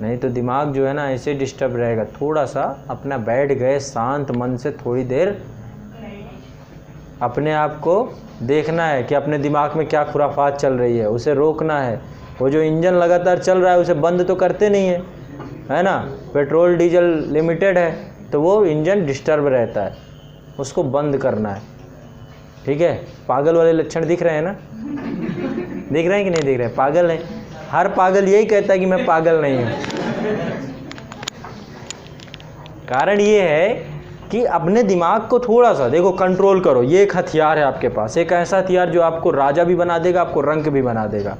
नहीं तो दिमाग जो है ना ऐसे डिस्टर्ब रहेगा। थोड़ा सा अपना बैठ गए शांत मन से, थोड़ी देर अपने आप को देखना है कि अपने दिमाग में क्या खुराफात चल रही है, उसे रोकना है। वो जो इंजन लगातार चल रहा है उसे बंद तो करते नहीं है ना। पेट्रोल डीजल लिमिटेड है तो वो इंजन डिस्टर्ब रहता है, उसको बंद करना है। ठीक है, पागल वाले लक्षण दिख रहे हैं ना? दिख रहे हैं कि नहीं दिख रहे हैं? पागल है, हर पागल यही कहता है कि मैं पागल नहीं हूँ। कारण ये है कि अपने दिमाग को थोड़ा सा देखो कंट्रोल करो। ये एक हथियार है आपके पास, एक ऐसा हथियार जो आपको राजा भी बना देगा, आपको रंक भी बना देगा।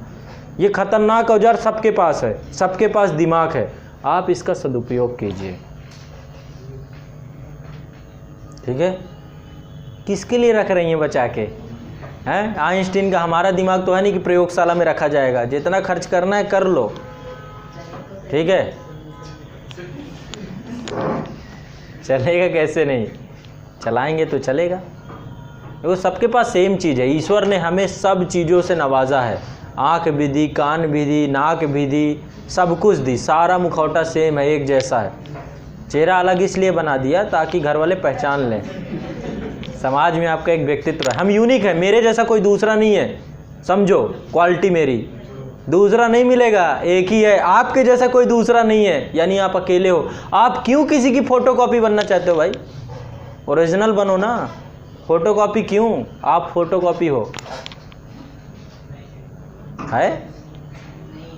ये खतरनाक औजार सबके पास है, सबके पास दिमाग है, आप इसका सदुपयोग कीजिए। ठीक है, किसके लिए रख रही हैं बचा के? हैं आइंस्टीन का हमारा दिमाग तो है नहीं कि प्रयोगशाला में रखा जाएगा, जितना खर्च करना है कर लो। ठीक है, चलेगा कैसे नहीं, चलाएंगे तो चलेगा। वो सबके पास सेम चीज़ है। ईश्वर ने हमें सब चीज़ों से नवाजा है, आँख भी दी, कान भी दी, नाक भी दी, सब कुछ दी, सारा मुखौटा सेम है, एक जैसा है। चेहरा अलग इसलिए बना दिया ताकि घर वाले पहचान लें, समाज में आपका एक व्यक्तित्व है। हम यूनिक है, मेरे जैसा कोई दूसरा नहीं है, समझो। क्वालिटी मेरी दूसरा नहीं मिलेगा, एक ही है। आपके जैसा कोई दूसरा नहीं है, यानी आप अकेले हो। आप क्यों किसी की फोटोकॉपी बनना चाहते हो भाई? ओरिजिनल बनो ना, फोटोकॉपी क्यों? आप फोटोकॉपी हो है।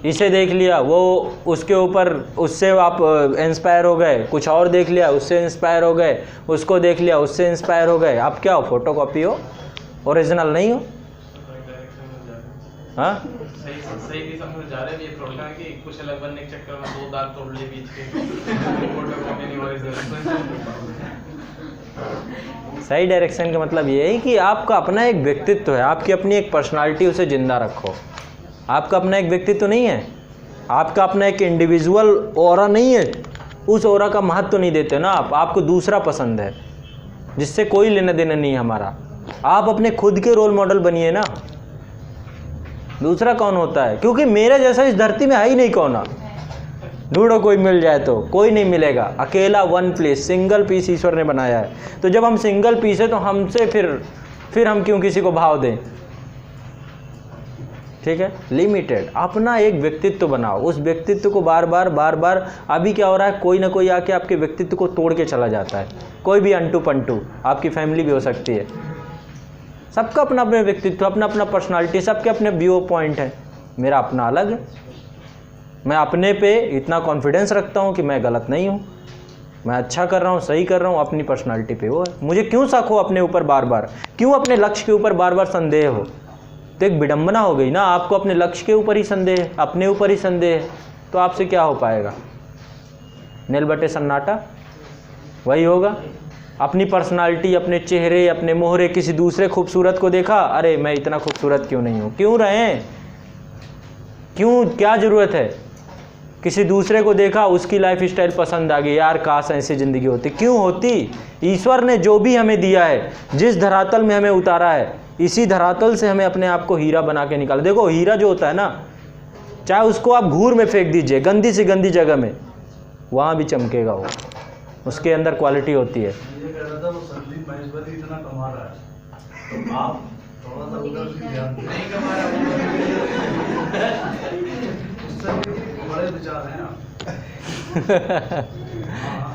इसे देख लिया, वो उसके ऊपर, उससे आप इंस्पायर हो गए, कुछ और देख लिया उससे इंस्पायर हो गए, उसको देख लिया उससे इंस्पायर हो गए। आप क्या हो? फोटोकॉपी हो, ओरिजिनल नहीं हो। हाँ सही दिशा में जा रहे हैं। ये थोड़ा कि कुछ अलग बनने के चक्कर में दो दांत तोड़ लिए बीच के, फोटोकॉपी नहीं ओरिजिनल। सही डायरेक्शन का मतलब ये है कि आपका अपना एक व्यक्तित्व है, आपकी अपनी एक पर्सनालिटी, उसे जिंदा रखो। आपका अपना एक व्यक्तित्व नहीं है, आपका अपना एक इंडिविजुअल ऑरा नहीं है, उस ऑरा का महत्व नहीं देते ना आप। आपको दूसरा पसंद है जिससे कोई लेना देना नहीं है हमारा। आप अपने खुद के रोल मॉडल बनिए ना, दूसरा कौन होता है? क्योंकि मेरे जैसा इस धरती में है ही नहीं कौन। ढूंढो कोई मिल जाए तो, कोई नहीं मिलेगा। अकेला वन पीस, सिंगल पीस ईश्वर ने बनाया है। तो जब हम सिंगल पीस है तो हमसे फिर हम क्यों किसी को भाव दें? ठीक है, लिमिटेड अपना एक व्यक्तित्व बनाओ। उस व्यक्तित्व को बार बार अभी क्या हो रहा है, कोई ना कोई आके आपके व्यक्तित्व को तोड़ के चला जाता है। कोई भी अंटू पंटू, आपकी फैमिली भी हो सकती है। सबका अपना अपना व्यक्तित्व, अपना अपना पर्सनालिटी, सबके अपने व्यू पॉइंट है। मेरा अपना अलग है। मैं अपने पे इतना कॉन्फिडेंस रखता हूँ कि मैं गलत नहीं हूँ, मैं अच्छा कर रहा हूँ, सही कर रहा हूँ। अपनी पर्सनालिटी पे वो है। मुझे क्यों शक हो अपने ऊपर बार बार? क्यों अपने लक्ष्य के ऊपर बार बार संदेह हो? तो एक विडंबना हो गई ना। आपको अपने लक्ष्य के ऊपर ही संदेह, अपने ऊपर ही संदेह, तो आपसे क्या हो पाएगा? नील बटे सन्नाटा वही होगा। अपनी पर्सनालिटी, अपने चेहरे, अपने मोहरे, किसी दूसरे खूबसूरत को देखा, अरे मैं इतना खूबसूरत क्यों नहीं हूँ? क्यों रहें? क्यों, क्या ज़रूरत है? किसी दूसरे को देखा, उसकी लाइफ स्टाइल पसंद आ गई, यार काश ऐसी ज़िंदगी होती। क्यों होती? ईश्वर ने जो भी हमें दिया है, जिस धरातल में हमें उतारा है, इसी धरातल से हमें अपने आप को हीरा बना के निकाला। देखो हीरा जो होता है ना, चाहे उसको आप घूर में फेंक दीजिए, गंदी से गंदी जगह में, वहाँ भी चमकेगा वो। उसके अंदर क्वालिटी होती है। ये कह रहा था वो संदीप महेश्वरी इतना कमा रहा है, तो आप थोड़ा सा उधर भी ध्यान दें। नहीं कमा रहा हूँ। उससे भी बड़े विचार हैं आप।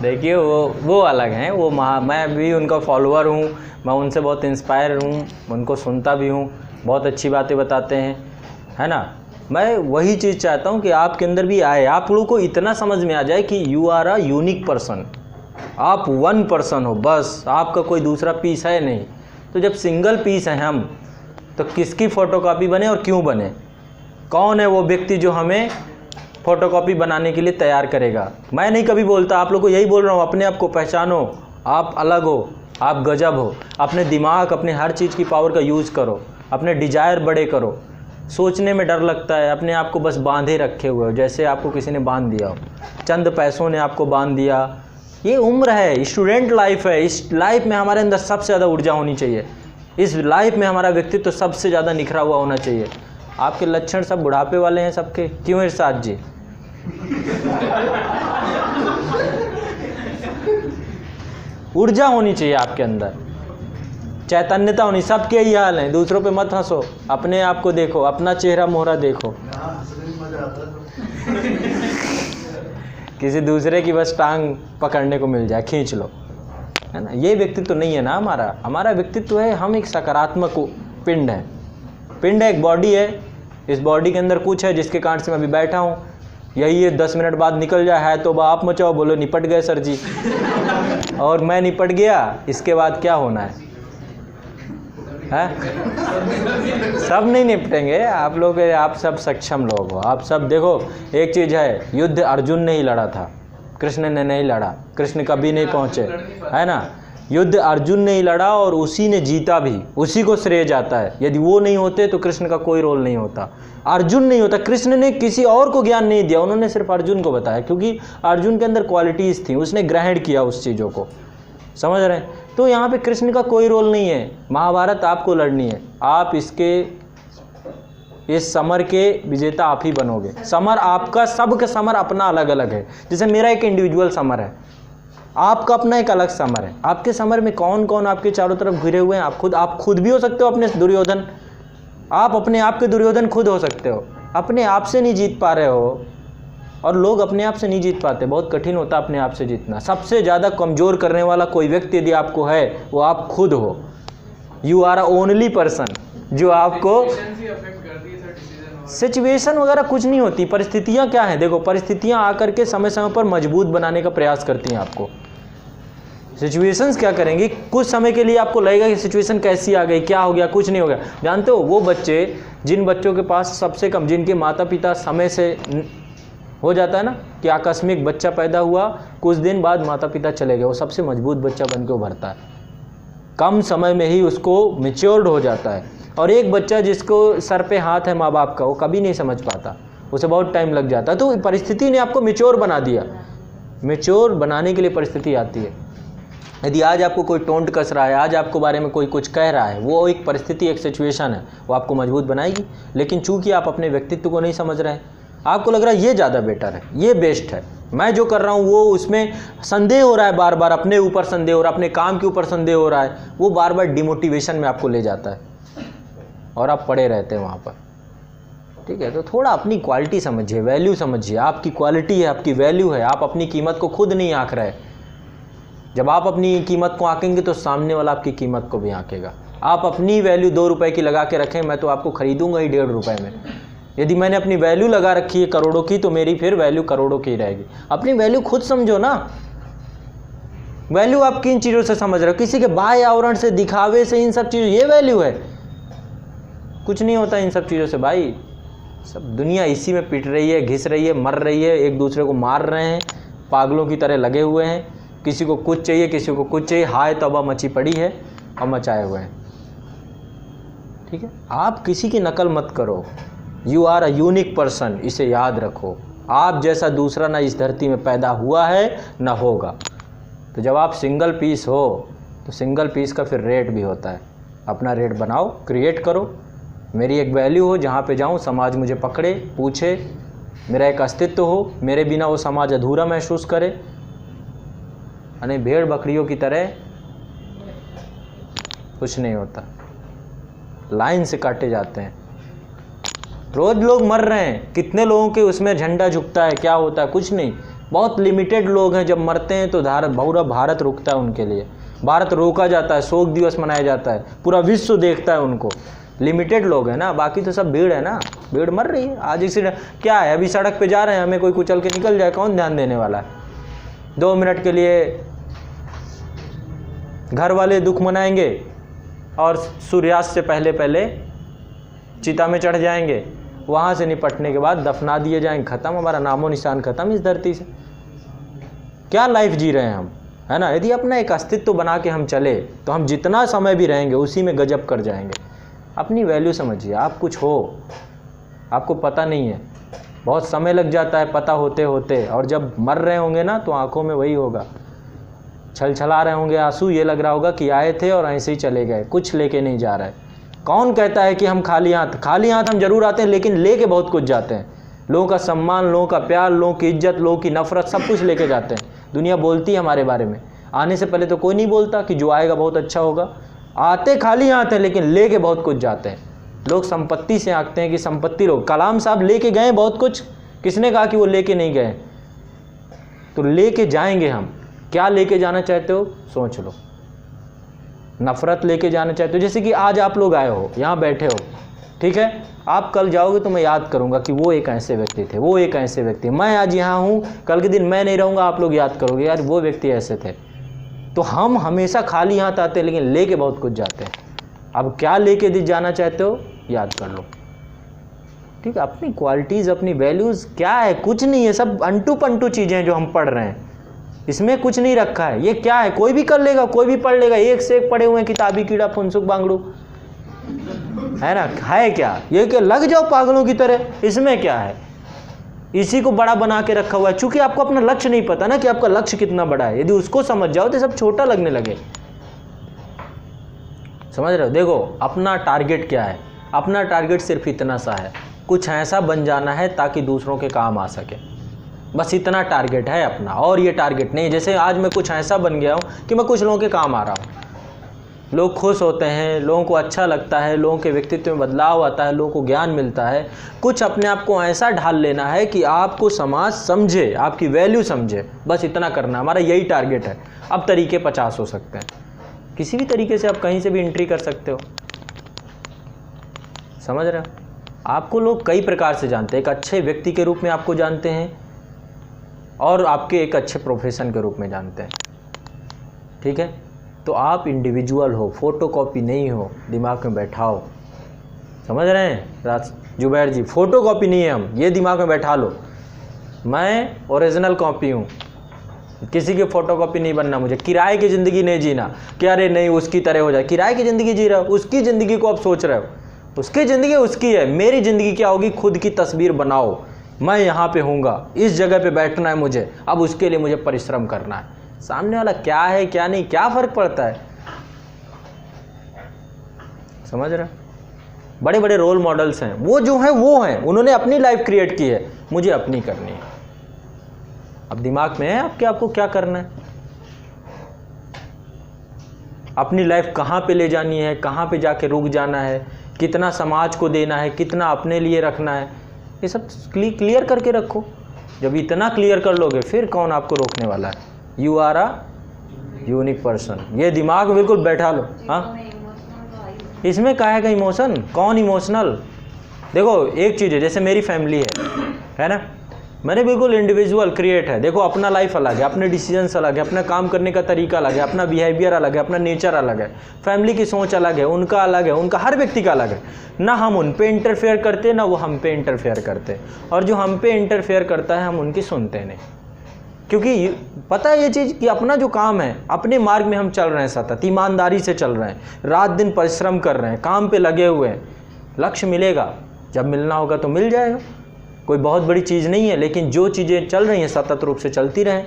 देखिए वो अलग हैं। वो मैं भी उनका फॉलोअर हूँ, मैं उनसे बहुत इंस्पायर हूँ, उनको सुनता भी हूँ, बहुत अच्छी बातें बताते हैं, है ना। मैं वही चीज़ चाहता हूँ कि आपके अंदर भी आए, आप लोगों को इतना समझ में आ जाए कि you are a unique person. आप वन पर्सन हो बस, आपका कोई दूसरा पीस है नहीं। तो जब सिंगल पीस हैं हम, तो किसकी फ़ोटोकॉपी बने और क्यों बने? कौन है वो व्यक्ति जो हमें फ़ोटोकॉपी बनाने के लिए तैयार करेगा? मैं नहीं कभी बोलता, आप लोग को यही बोल रहा हूँ, अपने आप को पहचानो। आप अलग हो, आप गजब हो। अपने दिमाग, अपने हर चीज़ की पावर का यूज़ करो, अपने डिजायर बड़े करो। सोचने में डर लगता है, अपने आप को बस बांधे रखे हुए हो, जैसे आपको किसी ने बांध दिया हो, चंद पैसों ने आपको बांध दिया। ये उम्र है, स्टूडेंट लाइफ है। इस लाइफ में हमारे अंदर सबसे ज़्यादा ऊर्जा होनी चाहिए। इस लाइफ में हमारा व्यक्तित्व सबसे ज़्यादा निखरा हुआ होना चाहिए। आपके लक्षण सब बुढ़ापे वाले हैं सबके। क्यों इरशाद जी? ऊर्जा होनी चाहिए आपके अंदर, चैतन्यता होनी। सबके यही हाल है, दूसरों पे मत हंसो, अपने आप को देखो, अपना चेहरा मोहरा देखो। यहाँ हंसने में मजा आता है। किसी दूसरे की बस टांग पकड़ने को मिल जाए, खींच लो, है ना। ये व्यक्तित्व तो नहीं है ना हमारा। हमारा व्यक्तित्व है, हम एक सकारात्मक पिंड है। पिंड है, एक बॉडी है, इस बॉडी के अंदर कुछ है जिसके कारण से मैं अभी बैठा हूँ। यही है 10 मिनट बाद निकल जाए है तो आप मचाओ, बोलो निपट गए सर जी। और मैं निपट गया, इसके बाद क्या होना है? सब नहीं निपटेंगे आप लोग, आप सब सक्षम लोग हो। आप सब देखो, एक चीज़ है, युद्ध अर्जुन ने ही लड़ा था, कृष्ण ने नहीं लड़ा। कृष्ण कभी नहीं पहुँचे, है ना। युद्ध अर्जुन ने ही लड़ा और उसी ने जीता भी, उसी को श्रेय जाता है। यदि वो नहीं होते तो कृष्ण का कोई रोल नहीं होता, अर्जुन नहीं होता। कृष्ण ने किसी और को ज्ञान नहीं दिया, उन्होंने सिर्फ अर्जुन को बताया, क्योंकि अर्जुन के अंदर क्वालिटीज़ थी, उसने ग्रहण किया उस चीज़ों को, समझ रहे हैं। तो यहाँ पे कृष्ण का कोई रोल नहीं है। महाभारत आपको लड़नी है, आप इस समर के विजेता आप ही बनोगे। समर आपका, सबका समर अपना अलग अलग है। जैसे मेरा एक इंडिविजुअल समर है, आपका अपना एक अलग समर है। आपके समर में कौन कौन आपके चारों तरफ घिरे हुए हैं, आप खुद भी हो सकते हो अपने दुर्योधन। आप अपने आप के दुर्योधन खुद हो सकते हो। अपने आप से नहीं जीत पा रहे हो, और लोग अपने आप से नहीं जीत पाते, बहुत कठिन होता है अपने आप से जीतना। सबसे ज़्यादा कमज़ोर करने वाला कोई व्यक्ति यदि आपको है, वो आप खुद हो। You are a only person जो आपको सिचुएशन वगैरह कुछ नहीं होती। परिस्थितियाँ क्या हैं, देखो, परिस्थितियाँ आकर के समय समय पर मजबूत बनाने का प्रयास करती हैं आपको। सिचुएशंस क्या करेंगी, कुछ समय के लिए आपको लगेगा कि सिचुएशन कैसी आ गई, क्या हो गया, कुछ नहीं हो गया। जानते हो, वो बच्चे, जिन बच्चों के पास सबसे कम, जिनके माता पिता समय से हो जाता है ना कि आकस्मिक बच्चा पैदा हुआ, कुछ दिन बाद माता पिता चले गए, वो सबसे मजबूत बच्चा बन के उभरता है। कम समय में ही उसको मैच्योर्ड हो जाता है। और एक बच्चा जिसको सर पे हाथ है माँ बाप का, वो कभी नहीं समझ पाता, उसे बहुत टाइम लग जाता है। तो परिस्थिति ने आपको मैच्योर बना दिया। मैच्योर बनाने के लिए परिस्थिति आती है। यदि आज आपको कोई टोंट कस रहा है, आज आपको बारे में कोई कुछ कह रहा है, वो एक परिस्थिति, एक सिचुएशन है, वो आपको मजबूत बनाएगी। लेकिन चूंकि आप अपने व्यक्तित्व को नहीं समझ रहे हैं, आपको लग रहा है ये ज़्यादा बेटर है, ये बेस्ट है, मैं जो कर रहा हूँ वो, उसमें संदेह हो रहा है, बार बार अपने ऊपर संदेह हो रहा है, अपने काम के ऊपर संदेह हो रहा है, वो बार बार डिमोटिवेशन में आपको ले जाता है और आप पड़े रहते हैं वहाँ पर। ठीक है, तो थोड़ा अपनी क्वालिटी समझिए, वैल्यू समझिए। आपकी क्वालिटी है, आपकी वैल्यू है। आप अपनी कीमत को खुद नहीं आंक रहे। जब आप अपनी कीमत को आंकेंगे तो सामने वाला आपकी कीमत को भी आंकेगा। आप अपनी वैल्यू 2 रुपए की लगा के रखें, मैं तो आपको खरीदूंगा ही 1.5 रुपए में। यदि मैंने अपनी वैल्यू लगा रखी है करोड़ों की, तो मेरी फिर वैल्यू करोड़ों की रहेगी। अपनी वैल्यू खुद समझो ना। वैल्यू आप किन चीज़ों से समझ रहे हो? किसी के बाह्य आवरण से, दिखावे से, इन सब चीज़ों, ये वैल्यू है? कुछ नहीं होता इन सब चीज़ों से भाई। सब दुनिया इसी में पिट रही है, घिस रही है, मर रही है, एक दूसरे को मार रहे हैं, पागलों की तरह लगे हुए हैं। किसी को कुछ चाहिए, किसी को कुछ चाहिए, हाय तौबा मची पड़ी है और मचाए हुए हैं। ठीक है, आप किसी की नकल मत करो। You are a unique person, इसे याद रखो। आप जैसा दूसरा ना इस धरती में पैदा हुआ है ना होगा। तो जब आप सिंगल पीस हो तो सिंगल पीस का फिर रेट भी होता है। अपना रेट बनाओ, क्रिएट करो। मेरी एक वैल्यू हो, जहाँ पे जाऊँ समाज मुझे पकड़े, पूछे, मेरा एक अस्तित्व हो, मेरे बिना वो समाज अधूरा महसूस करे। यानी भेड़ बकरियों की तरह कुछ नहीं होता, लाइन से काटे जाते हैं। रोज लोग मर रहे हैं, कितने लोगों के उसमें झंडा झुकता है, क्या होता है? कुछ नहीं। बहुत लिमिटेड लोग हैं, जब मरते हैं तो पूरा भारत रुकता है उनके लिए। भारत रोका जाता है, शोक दिवस मनाया जाता है, पूरा विश्व देखता है उनको। लिमिटेड लोग हैं ना, बाकी तो सब भीड़ है ना। भीड़ मर रही है। आज एक्सीडेंट क्या है, अभी सड़क पे जा रहे हैं, हमें कोई कुचल के निकल जाए, कौन ध्यान देने वाला है? 2 मिनट के लिए घर वाले दुख मनाएंगे और सूर्यास्त से पहले पहले चिता में चढ़ जाएंगे, वहाँ से निपटने के बाद दफना दिए जाएंगे, ख़त्म, हमारा नामो निशान ख़त्म इस धरती से। क्या लाइफ जी रहे हैं हम, है ना? यदि अपना एक अस्तित्व बना के हम चले तो हम जितना समय भी रहेंगे उसी में गजब कर जाएंगे। अपनी वैल्यू समझिए। आप कुछ हो, आपको पता नहीं है, बहुत समय लग जाता है पता होते होते, और जब मर रहे होंगे ना तो आंखों में वही होगा, छलछला रहे होंगे आंसू, ये लग रहा होगा कि आए थे और ऐसे ही चले गए, कुछ लेके नहीं जा रहे। कौन कहता है कि हम खाली हाथ हम जरूर आते हैं, लेकिन लेके बहुत कुछ जाते हैं। लोगों का सम्मान, लोगों का प्यार, लोगों की इज्जत, लोगों की नफरत, सब कुछ लेके जाते हैं। दुनिया बोलती है हमारे बारे में। आने से पहले तो कोई नहीं बोलता कि जो आएगा बहुत अच्छा होगा। आते खाली आते हैं लेकिन लेके बहुत कुछ जाते हैं। लोग संपत्ति से आंकते हैं कि संपत्ति लोग, कलाम साहब लेके गए बहुत कुछ, किसने कहा कि वो लेके नहीं गए? तो लेके जाएंगे हम। क्या लेके जाना चाहते हो सोच लो। नफरत लेके जाना चाहते हो, जैसे कि आज आप लोग आए हो यहाँ बैठे हो, ठीक है, आप कल जाओगे तो मैं याद करूँगा कि वो एक ऐसे व्यक्ति थे, वो एक ऐसे व्यक्ति, मैं आज यहाँ हूँ, कल के दिन मैं नहीं रहूँगा, आप लोग याद करोगे यार वो व्यक्ति ऐसे थे। तो हम हमेशा खाली हाथ आते हैं लेकिन लेके बहुत कुछ जाते हैं। अब क्या लेके जाना चाहते हो याद कर लो, ठीक है। अपनी क्वालिटीज़, अपनी वैल्यूज़ क्या है? कुछ नहीं है, सब अंटू पंटू चीज़ें हैं जो हम पढ़ रहे हैं, इसमें कुछ नहीं रखा है। ये क्या है? कोई भी कर लेगा, कोई भी पढ़ लेगा, एक से एक पढ़े हुए हैं, किताबी कीड़ा फुनसुक बांगड़ू, है ना? है क्या ये? कि लग जाओ पागलों की तरह, इसमें क्या है? इसी को बड़ा बना के रखा हुआ है, चूंकि आपको अपना लक्ष्य नहीं पता ना कि आपका लक्ष्य कितना बड़ा है। यदि उसको समझ जाओ तो सब छोटा लगने लगे। समझ रहे हो? देखो अपना टारगेट क्या है? अपना टारगेट सिर्फ इतना सा है, कुछ ऐसा बन जाना है ताकि दूसरों के काम आ सके, बस इतना टारगेट है अपना। और ये टारगेट नहीं, जैसे आज मैं कुछ ऐसा बन गया हूँ कि मैं कुछ लोगों के काम आ रहा हूँ, लोग खुश होते हैं, लोगों को अच्छा लगता है, लोगों के व्यक्तित्व में बदलाव आता है, लोगों को ज्ञान मिलता है। कुछ अपने आप को ऐसा ढाल लेना है कि आपको समाज समझे, आपकी वैल्यू समझे, बस इतना करना, हमारा यही टारगेट है। अब तरीके 50 हो सकते हैं, किसी भी तरीके से आप कहीं से भी एंट्री कर सकते हो। समझ रहे हो? आपको लोग कई प्रकार से जानते हैं, एक अच्छे व्यक्ति के रूप में आपको जानते हैं और आपके एक अच्छे प्रोफेशन के रूप में जानते हैं, ठीक है। तो आप इंडिविजुअल हो, फोटोकॉपी नहीं हो, दिमाग में बैठाओ। समझ रहे हैं जुबैर जी? फोटोकॉपी नहीं है हम, ये दिमाग में बैठा लो। मैं ओरिजिनल कॉपी हूँ, किसी की फोटोकॉपी नहीं बनना मुझे। किराए की ज़िंदगी नहीं जीना कि अरे नहीं उसकी तरह हो जाए। किराए की ज़िंदगी जी रहे हो, उसकी ज़िंदगी को आप सोच रहे हो, उसकी ज़िंदगी उसकी है, मेरी ज़िंदगी क्या होगी? खुद की तस्वीर बनाओ। मैं यहाँ पे हूँगा, इस जगह पे बैठना है मुझे, अब उसके लिए मुझे परिश्रम करना है। सामने वाला क्या है क्या नहीं, क्या फ़र्क पड़ता है? समझ रहे? बड़े बड़े रोल मॉडल्स हैं, वो जो हैं वो हैं, उन्होंने अपनी लाइफ क्रिएट की है, मुझे अपनी करनी है। अब दिमाग में है आपके, आपको क्या करना है, अपनी लाइफ कहाँ पे ले जानी है, कहाँ पे जाके रुक जाना है, कितना समाज को देना है, कितना अपने लिए रखना है, ये सब क्लियर करके रखो। जब इतना क्लियर कर लोगे फिर कौन आपको रोकने वाला है? You are a unique person, ये दिमाग में बिल्कुल बैठा लो। हाँ, इसमें क्या है इमोशन? कौन इमोशनल? देखो एक चीज़ है, जैसे मेरी फैमिली है ना, मैंने बिल्कुल इंडिविजुअल क्रिएट है। देखो अपना लाइफ अलग है, अपने डिसीजंस अलग है, अपना काम करने का तरीका अलग है, अपना बिहेवियर अलग है, अपना नेचर अलग है, फैमिली की सोच अलग है, उनका अलग है, उनका हर व्यक्ति का अलग है। ना हम उन पे इंटरफेयर करते, ना वो हम पे इंटरफेयर करते, और जो हम पे इंटरफेयर करता है हम उनकी सुनते नहीं, क्योंकि पता है ये चीज़ कि अपना जो काम है, अपने मार्ग में हम चल रहे हैं, सतत ईमानदारी से चल रहे हैं, रात दिन परिश्रम कर रहे हैं, काम पे लगे हुए हैं। लक्ष्य मिलेगा, जब मिलना होगा तो मिल जाएगा, कोई बहुत बड़ी चीज़ नहीं है, लेकिन जो चीज़ें चल रही हैं सतत रूप से चलती रहें।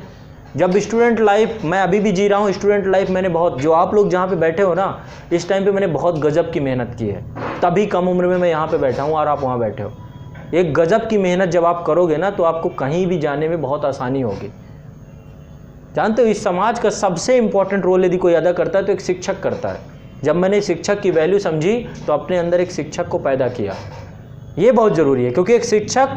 जब स्टूडेंट लाइफ मैं अभी भी जी रहा हूँ, स्टूडेंट लाइफ मैंने बहुत, जो आप लोग जहाँ पे बैठे हो ना, इस टाइम पे मैंने बहुत गजब की मेहनत की है, तभी कम उम्र में मैं यहाँ पे बैठा हूँ और आप वहाँ बैठे हो। एक गजब की मेहनत जब आप करोगे ना तो आपको कहीं भी जाने में बहुत आसानी होगी। जानते हो इस समाज का सबसे इम्पोर्टेंट रोल यदि कोई अदा करता है तो एक शिक्षक करता है। जब मैंने शिक्षक की वैल्यू समझी तो अपने अंदर एक शिक्षक को पैदा किया, ये बहुत ज़रूरी है, क्योंकि एक शिक्षक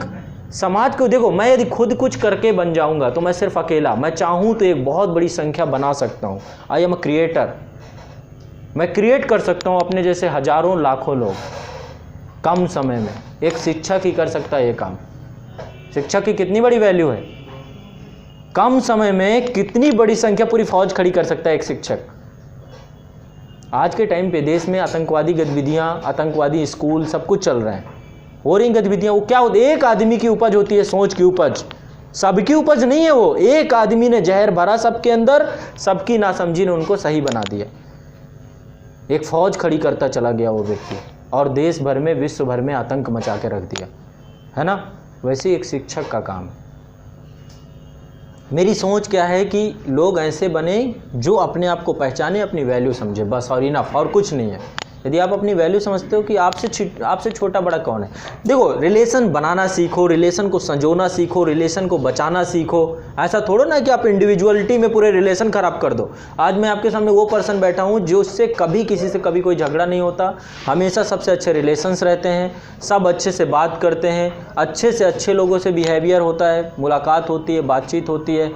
समाज को, देखो मैं यदि खुद कुछ करके बन जाऊंगा तो मैं सिर्फ अकेला, मैं चाहूँ तो एक बहुत बड़ी संख्या बना सकता हूँ। आई एम अ क्रिएटर, मैं क्रिएट कर सकता हूँ अपने जैसे हजारों लाखों लोग कम समय में। एक शिक्षक ही कर सकता है ये काम। शिक्षक की कितनी बड़ी वैल्यू है, कम समय में कितनी बड़ी संख्या, पूरी फौज खड़ी कर सकता है एक शिक्षक। आज के टाइम पे देश में आतंकवादी गतिविधियां, आतंकवादी स्कूल सब कुछ चल रहे हैं, हो रही गतिविधियां, वो क्या होती है? एक आदमी की उपज होती है, सोच की उपज, सबकी उपज नहीं है वो। एक आदमी ने जहर भरा सबके अंदर, सबकी नासमझी ने उनको सही बना दिया। एक फौज खड़ी करता चला गया वो व्यक्ति, और देश भर में, विश्व भर में आतंक मचा के रख दिया, है ना। वैसे एक शिक्षक का काम है। मेरी सोच क्या है कि लोग ऐसे बने जो अपने आप को पहचाने, अपनी वैल्यू समझे, बस, और इनफ, और कुछ नहीं है। यदि आप अपनी वैल्यू समझते हो कि आपसे छोटा बड़ा कौन है। देखो, रिलेशन बनाना सीखो, रिलेशन को संजोना सीखो, रिलेशन को बचाना सीखो। ऐसा थोड़ा ना कि आप इंडिविजुअलिटी में पूरे रिलेशन खराब कर दो। आज मैं आपके सामने वो पर्सन बैठा हूँ जो उससे कभी किसी से कभी कोई झगड़ा नहीं होता, हमेशा सबसे अच्छे रिलेशंस रहते हैं, सब अच्छे से बात करते हैं, अच्छे से अच्छे लोगों से बिहेवियर होता है, मुलाकात होती है, बातचीत होती है,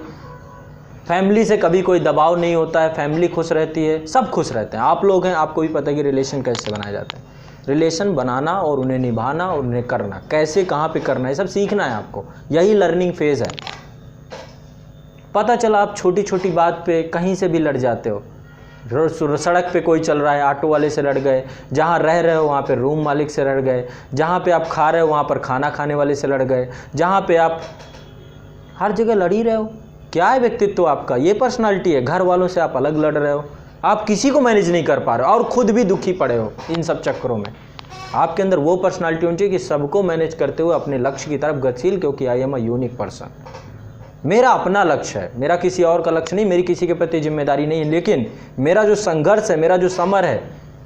फैमिली से कभी कोई दबाव नहीं होता है, फैमिली खुश रहती है, सब खुश रहते हैं। आप लोग हैं, आपको भी पता है कि रिलेशन कैसे बनाया जाता है। रिलेशन बनाना और उन्हें निभाना और उन्हें करना, कैसे कहाँ पे करना है, सब सीखना है आपको। यही लर्निंग फेज़ है। पता चला आप छोटी छोटी बात पे कहीं से भी लड़ जाते हो। सड़क पे कोई चल रहा है, ऑटो वाले से लड़ गए, जहाँ रह रहे हो वहाँ पे रूम मालिक से लड़ गए, जहाँ पे आप खा रहे हो वहाँ पर खाना खाने वाले से लड़ गए, जहाँ पे आप हर जगह लड़ ही रहे हो। क्या है व्यक्तित्व आपका? ये पर्सनालिटी है। घर वालों से आप अलग लड़ रहे हो, आप किसी को मैनेज नहीं कर पा रहे हो और खुद भी दुखी पड़े हो इन सब चक्करों में। आपके अंदर वो पर्सनालिटी होनी चाहिए कि सबको मैनेज करते हुए अपने लक्ष्य की तरफ गतिशील, क्योंकि I am a unique person. मेरा अपना लक्ष्य है, मेरा किसी और का लक्ष्य नहीं, मेरी किसी के प्रति जिम्मेदारी नहीं है, लेकिन मेरा जो संघर्ष है, मेरा जो समर है,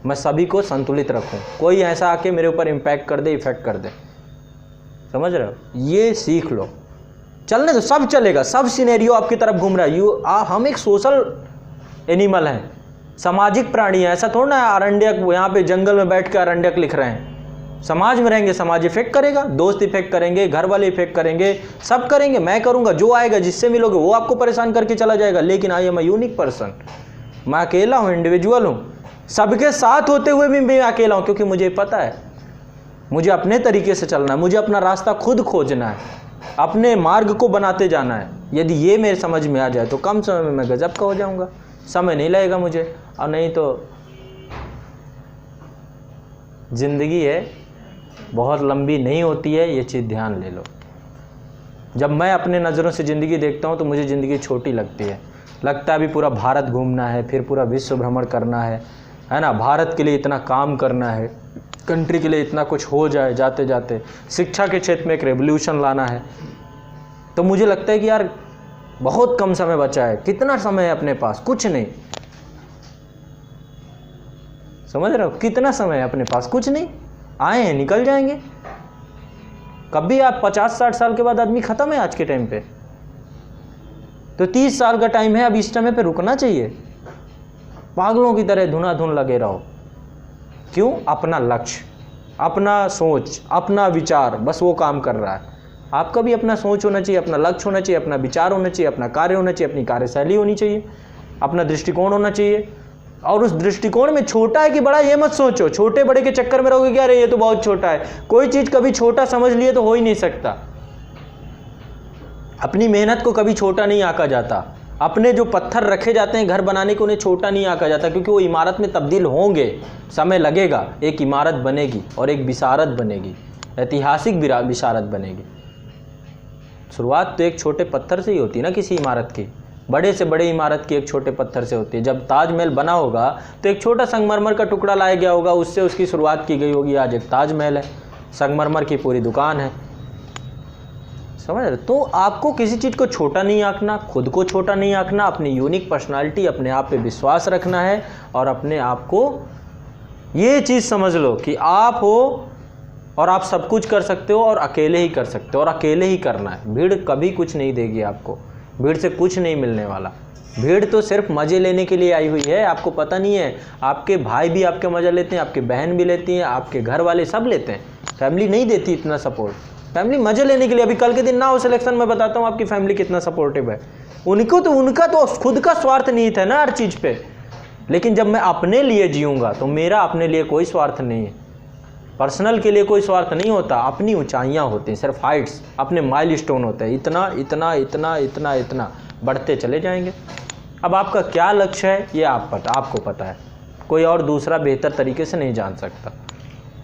मैं सभी को संतुलित रखूं। कोई ऐसा आके मेरे ऊपर इम्पैक्ट कर दे, इफेक्ट कर दे, समझ रहे हो? ये सीख लो। चलने तो सब चलेगा, सब सिनेरियो आपकी तरफ घूम रहा है। हम एक सोशल एनिमल हैं, सामाजिक प्राणी हैं। ऐसा थोड़ा ना अरंडक यहाँ पे जंगल में बैठ कर अरंडक लिख रहे हैं। समाज में रहेंगे, समाज इफेक्ट करेगा, दोस्त इफेक्ट करेंगे, घर वाले इफेक्ट करेंगे, सब करेंगे। मैं करूँगा, जो आएगा, जिससे मिलोगे वो आपको परेशान करके चला जाएगा। लेकिन I am a unique person, मैं अकेला हूँ, इंडिविजुअल हूँ। सबके साथ होते हुए भी मैं अकेला हूँ, क्योंकि मुझे पता है मुझे अपने तरीके से चलना है, मुझे अपना रास्ता खुद खोजना है, अपने मार्ग को बनाते जाना है। यदि ये मेरे समझ में आ जाए तो कम समय में मैं गजब का हो जाऊंगा। समय नहीं लगेगा मुझे, और नहीं तो जिंदगी है बहुत लंबी नहीं होती है, ये चीज़ ध्यान ले लो। जब मैं अपने नज़रों से ज़िंदगी देखता हूँ तो मुझे ज़िंदगी छोटी लगती है। लगता है अभी पूरा भारत घूमना है, फिर पूरा विश्व भ्रमण करना है ना, भारत के लिए इतना काम करना है, कंट्री के लिए इतना कुछ हो जाए जाते जाते, शिक्षा के क्षेत्र में एक रेवोल्यूशन लाना है। तो मुझे लगता है कि यार बहुत कम समय बचा है। कितना समय है अपने पास? कुछ नहीं। समझ रहे हो? कितना समय है अपने पास? कुछ नहीं। आए हैं, निकल जाएंगे। कभी आप 50-60 साल के बाद आदमी खत्म है आज के टाइम पे। तो 30 साल का टाइम है, अब इस समय पे रुकना चाहिए। पागलों की तरह धुनाधुन लगे रहो। क्यों? अपना लक्ष्य, अपना सोच, अपना विचार, बस वो काम कर रहा है। आपका भी अपना सोच होना चाहिए, अपना लक्ष्य होना चाहिए, अपना विचार होना चाहिए, अपना कार्य होना चाहिए, अपनी कार्यशैली होनी चाहिए, अपना दृष्टिकोण होना चाहिए। और उस दृष्टिकोण में छोटा है कि बड़ा ये मत सोचो। छोटे बड़े के चक्कर में रहोगे, क्या अरे ये तो बहुत छोटा है। कोई चीज़ कभी छोटा समझ लिए तो हो ही नहीं सकता। अपनी मेहनत को कभी छोटा नहीं आंका जाता। अपने जो पत्थर रखे जाते हैं घर बनाने को, उन्हें छोटा नहीं आंका जाता, क्योंकि वो इमारत में तब्दील होंगे, समय लगेगा, एक इमारत बनेगी और एक विशारद बनेगी, ऐतिहासिक विशारद बनेगी। शुरुआत तो एक छोटे पत्थर से ही होती है ना किसी इमारत की। बड़े से बड़े इमारत की एक छोटे पत्थर से होती है। जब ताजमहल बना होगा तो एक छोटा संगमरमर का टुकड़ा लाया गया होगा, उससे उसकी शुरुआत की गई होगी। आज एक ताजमहल है, संगमरमर की पूरी दुकान है। समझ रहे? तो आपको किसी चीज़ को छोटा नहीं आंकना, खुद को छोटा नहीं आंकना, अपनी यूनिक पर्सनालिटी, अपने आप पे विश्वास रखना है और अपने आप को ये चीज़ समझ लो कि आप हो और आप सब कुछ कर सकते हो और अकेले ही कर सकते हो और अकेले ही करना है। भीड़ कभी कुछ नहीं देगी आपको, भीड़ से कुछ नहीं मिलने वाला। भीड़ तो सिर्फ मज़े लेने के लिए आई हुई है, आपको पता नहीं है। आपके भाई भी आपके मज़ा लेते हैं, आपकी बहन भी लेती हैं, आपके घर वाले सब लेते हैं। फैमिली नहीं देती इतना सपोर्ट, फैमिली मज़े लेने के लिए। अभी कल के दिन ना हो सिलेक्शन में बताता हूँ आपकी फैमिली कितना सपोर्टिव है। उनका तो खुद का स्वार्थ नहीं था ना हर चीज़ पे। लेकिन जब मैं अपने लिए जीऊँगा तो मेरा अपने लिए कोई स्वार्थ नहीं है। पर्सनल के लिए कोई स्वार्थ नहीं होता, अपनी ऊंचाइयाँ होती हैं, सिर्फ हाइट्स, अपने माइलस्टोन होते हैं। इतना इतना इतना इतना इतना बढ़ते चले जाएंगे। अब आपका क्या लक्ष्य है ये आपको पता है, कोई और दूसरा बेहतर तरीके से नहीं जान सकता।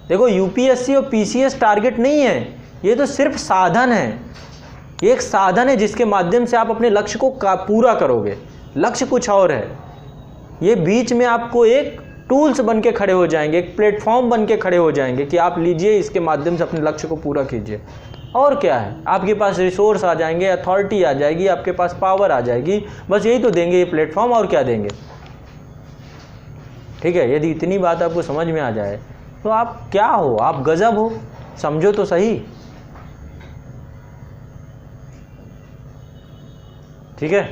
देखो, यूपीएससी और पीसीएस टारगेट नहीं है, ये तो सिर्फ साधन है। ये एक साधन है जिसके माध्यम से आप अपने लक्ष्य को पूरा करोगे। लक्ष्य कुछ और है। ये बीच में आपको एक टूल्स बन के खड़े हो जाएंगे, एक प्लेटफॉर्म बन के खड़े हो जाएंगे कि आप लीजिए, इसके माध्यम से अपने लक्ष्य को पूरा कीजिए। और क्या है, आपके पास रिसोर्स आ जाएंगे, अथॉरिटी आ जाएगी, आपके पास पावर आ जाएगी। बस यही तो देंगे ये प्लेटफॉर्म, और क्या देंगे? ठीक है, यदि इतनी बात आपको समझ में आ जाए तो आप क्या हो, आप गजब हो, समझो तो सही। ठीक है।